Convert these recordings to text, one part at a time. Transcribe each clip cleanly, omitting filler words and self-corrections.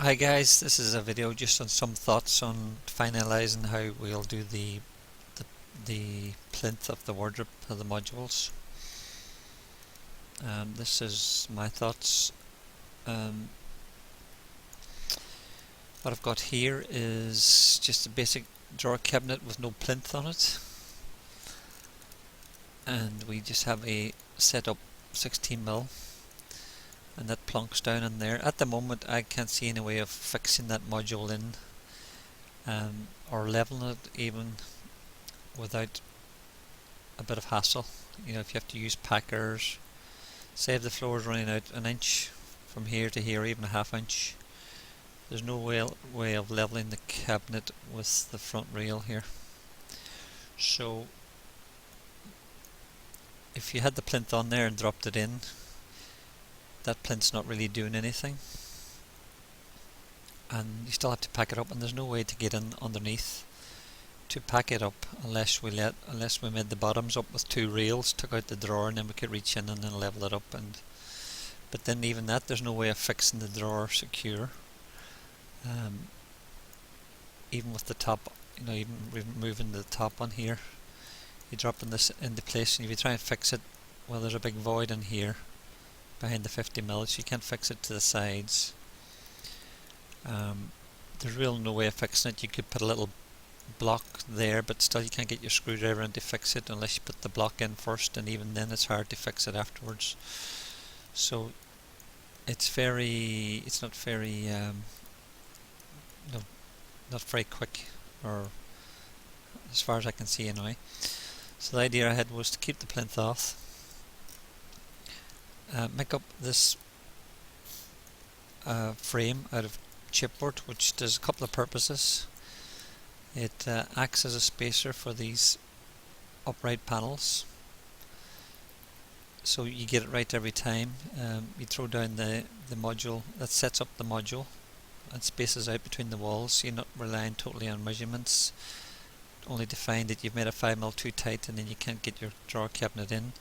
Hi guys, this is a video just on some thoughts on finalizing how we'll do the, the plinth of the wardrobe of the modules. This is my thoughts. Um, what I've got here is just a basic drawer cabinet with no plinth on it, and we just have a set up 16mm, and that plonks down in there. At the moment I can't see any way of fixing that module in, or leveling it even without a bit of hassle. You know, if you have to use packers, say if the floor is running out an inch from here to here, even a half inch, there's no way of leveling the cabinet with the front rail here. So if you had the plinth on there and dropped it in, that plinth's not really doing anything, and you still have to pack it up, and there's no way to get in underneath to pack it up unless we made the bottoms up with two rails, took out the drawer, and then we could reach in and then level it up. But then even that, there's no way of fixing the drawer secure. Even with the top, you know, even removing the top on here, you're dropping this into place, and if you try and fix it, well, there's a big void in here behind the 50mm, so you can't fix it to the sides. There's really no way of fixing it. You could put a little block there, but still you can't get your screwdriver in to fix it unless you put the block in first, and even then it's hard to fix it afterwards. So it's not very no, not very quick, or as far as I can see anyway. So the idea I had was to keep the plinth off, make up this frame out of chipboard, which does a couple of purposes. It acts as a spacer for these upright panels, so you get it right every time. You throw down the module that sets up the module and spaces out between the walls, so you're not relying totally on measurements, only to find that you've made a 5mm too tight and then you can't get your drawer cabinet in.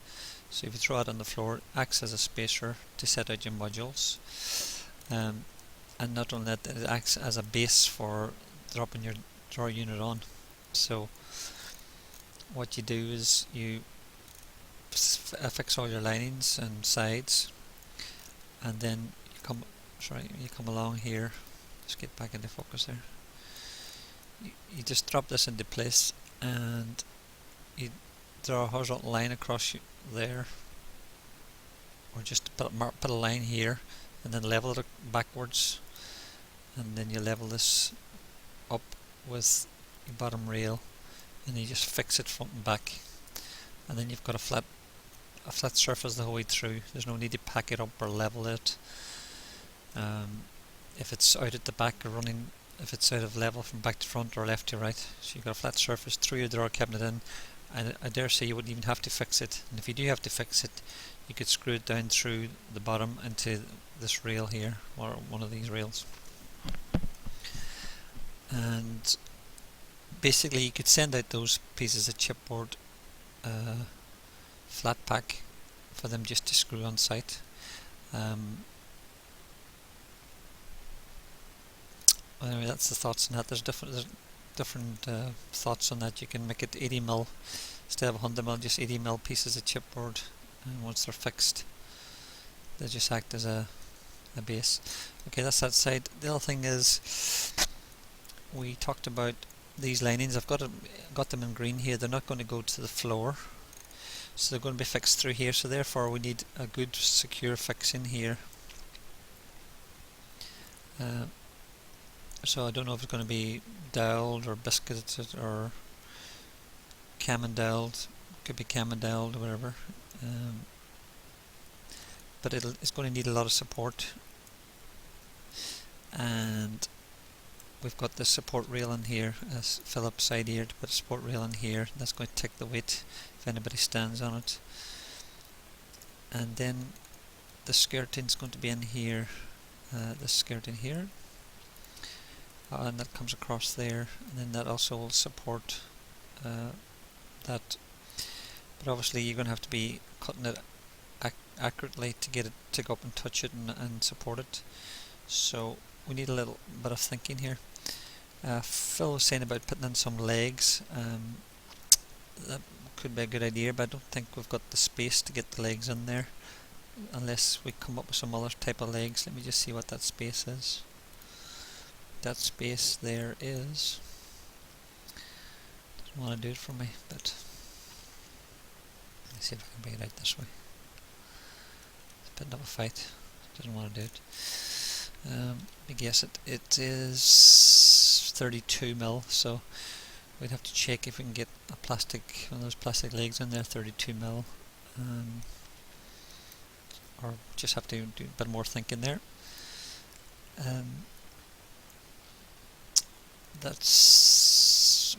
So if you throw it on the floor, it acts as a spacer to set out your modules. And not only that, it acts as a base for dropping your drawer unit on. So what you do is you fix all your linings and sides, and then you come along here. Let's get back into focus there. You just drop this into place, and you draw a horizontal line across there, or just put a line here, and then level it backwards, and then you level this up with your bottom rail, and you just fix it front and back, and then you've got a flat surface the whole way through. There's no need to pack it up or level it. If it's out at the back or running, if it's out of level from back to front or left to right, so you've got a flat surface through your drawer cabinet in, and I dare say you wouldn't even have to fix it. And if you do have to fix it, you could screw it down through the bottom into this rail here, or one of these rails. And basically you could send out those pieces of chipboard flat pack for them just to screw on site. Anyway, that's the thoughts on that. There's different thoughts on that. You can make it 80mm instead of 100mm, just 80mm pieces of chipboard, and once they're fixed, they just act as a base. Okay, that's that side. The other thing is, we talked about these linings. I've got them in green here. They're not going to go to the floor, so they're going to be fixed through here. So therefore, we need a good secure fix in here. So I don't know if it's going to be doweled or biscuited or camendelled. Could be camendelled or whatever. But it's going to need a lot of support. And we've got this support rail in here, as Philip side here, to put a support rail in here. That's going to take the weight if anybody stands on it. And then the skirting is going to be in here. This skirting here. And that comes across there, and then that also will support that. But obviously you're going to have to be cutting it accurately to get it to go up and touch it and support it. So we need a little bit of thinking here. Phil was saying about putting in some legs. That could be a good idea, but I don't think we've got the space to get the legs in there unless we come up with some other type of legs. Let me just see what that space is. That space there is, doesn't want to do it for me, but let's see if I can bring it out this way. It's a bit of a fight, doesn't want to do it. I guess it is 32 mil, so we'd have to check if we can get a plastic, one of those plastic legs in there, 32 mil, or just have to do a bit more thinking there.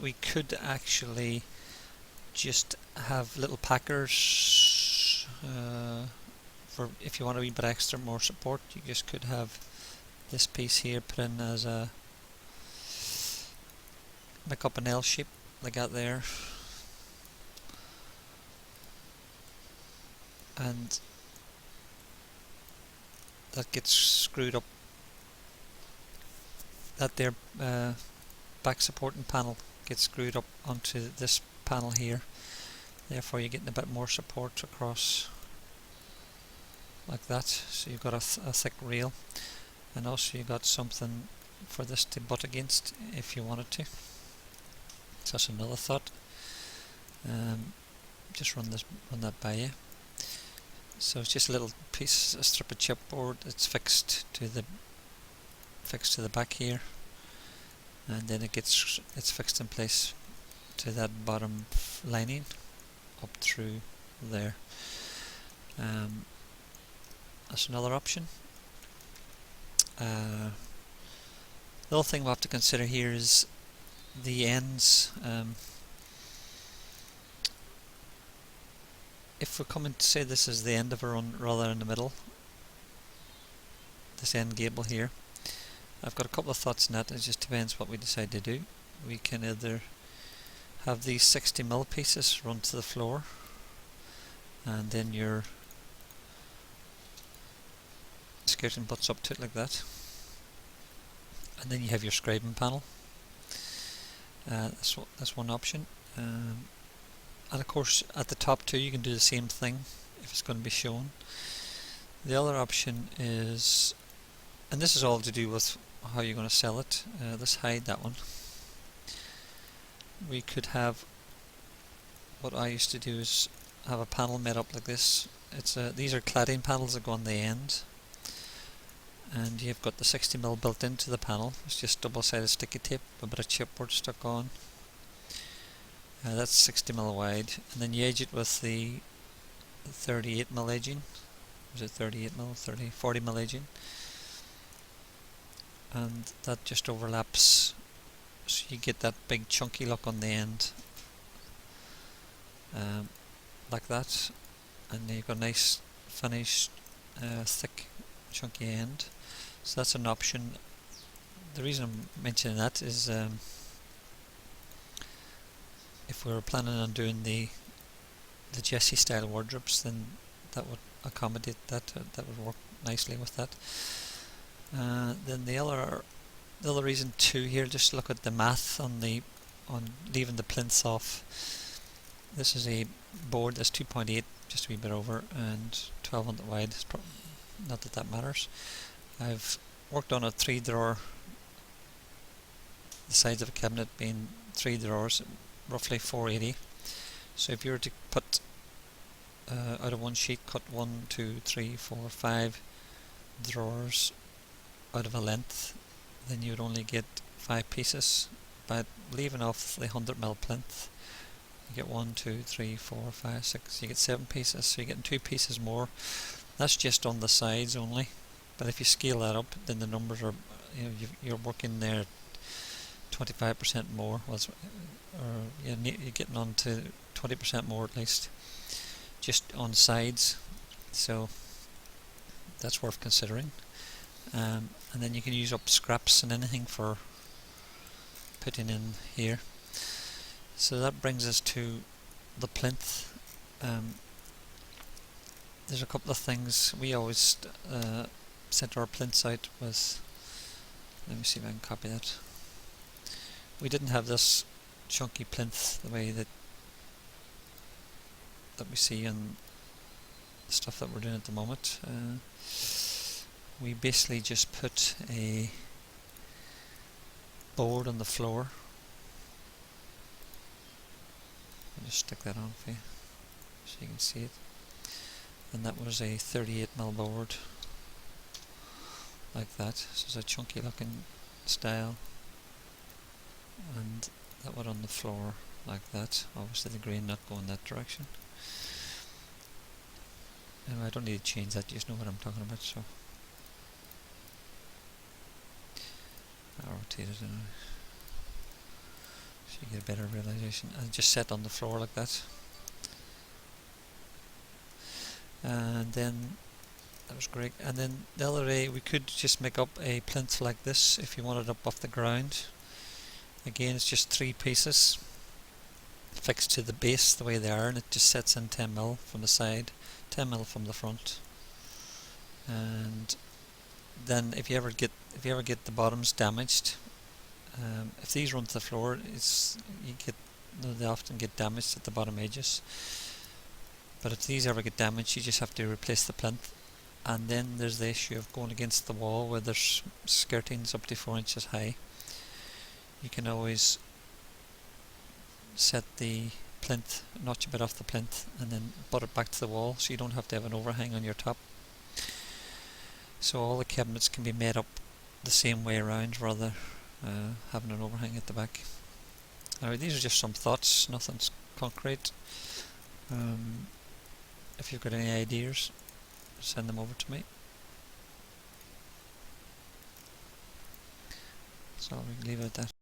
We could actually just have little packers for if you want a wee bit extra more support. You just could have this piece here put in as a, make up an L shape like that there, and that gets screwed up. That there back supporting panel gets screwed up onto this panel here, therefore you're getting a bit more support across like that, so you've got a thick rail, and also you've got something for this to butt against if you wanted to. So that's another thought. Just run that by you. So it's just a little piece, a strip of chipboard that's fixed to the back here, and then it's fixed in place to that bottom lining up through there. That's another option. The other thing we'll have to consider here is the ends. If we're coming to say this is the end of a run rather than the middle, this end gable here, I've got a couple of thoughts on that. It just depends what we decide to do. We can either have these 60 mil pieces run to the floor, and then your skirting butts up to it like that, and then you have your scribing panel. That's one option. And of course at the top too you can do the same thing if it's going to be shown. The other option is, and this is all to do with how you're going to sell it, let's hide that one. We could have, what I used to do is have a panel made up like this. These are cladding panels that go on the end, and you've got the 60 mil built into the panel. It's just double-sided sticky tape, a bit of chipboard stuck on. That's 60 mil wide, and then you edge it with the 38 mil edging. Was it 38 mil? 40 mil edging, and that just overlaps, so you get that big chunky look on the end, like that, and you've got a nice finished thick chunky end. So that's an option. The reason I'm mentioning that is if we were planning on doing the Jessie style wardrobes, then that would accommodate that. That would work nicely with that. Then the other reason too here, just look at the math on leaving the plinth off. This is a board that's 2.8, just a wee bit over, and 1200 wide. Not that that matters. I've worked on a 3-drawer, the sides of a cabinet being 3 drawers, roughly 480. So if you were to put out of one sheet, cut 1, 2, 3, 4, 5 drawers out of a length, then you would only get 5 pieces. But leaving off the 100 mil plinth, you get 1, 2, 3, 4, 5, 6. You get 7 pieces, so you're getting 2 pieces more. That's just on the sides only. But if you scale that up, then the numbers are, you're working there 25% more, or you're getting on to 20% more at least, just on sides. So that's worth considering. And then you can use up scraps and anything for putting in here. So that brings us to the plinth. There's a couple of things. We always set our plinths out with Let me see if I can copy that. We didn't have this chunky plinth the way that we see in the stuff that we're doing at the moment. We basically just put a board on the floor. I'll just stick that on for you so you can see it. And that was a 38mm board, like that. So it's a chunky looking style, and that one on the floor like that. Obviously the grain not going that direction. Anyway, I don't need to change that, you just know what I'm talking about. So I'll rotate it anyway, so you get a better realization. And just set on the floor like that. And then that was great. And then the other way, we could just make up a plinth like this if you want it up off the ground. Again, it's just 3 pieces fixed to the base the way they are, and it just sets in 10mm from the side, 10mm from the front. And then if you ever get the bottoms damaged, if these run to the floor, they often get damaged at the bottom edges. But if these ever get damaged, you just have to replace the plinth. And then there's the issue of going against the wall where there's skirtings up to 4 inches high. You can always set the plinth, notch a bit off the plinth, and then butt it back to the wall, so you don't have to have an overhang on your top. So all the cabinets can be made up the same way around, rather having an overhang at the back. Now these are just some thoughts, nothing's concrete. If you've got any ideas, send them over to me. So we can leave it at that.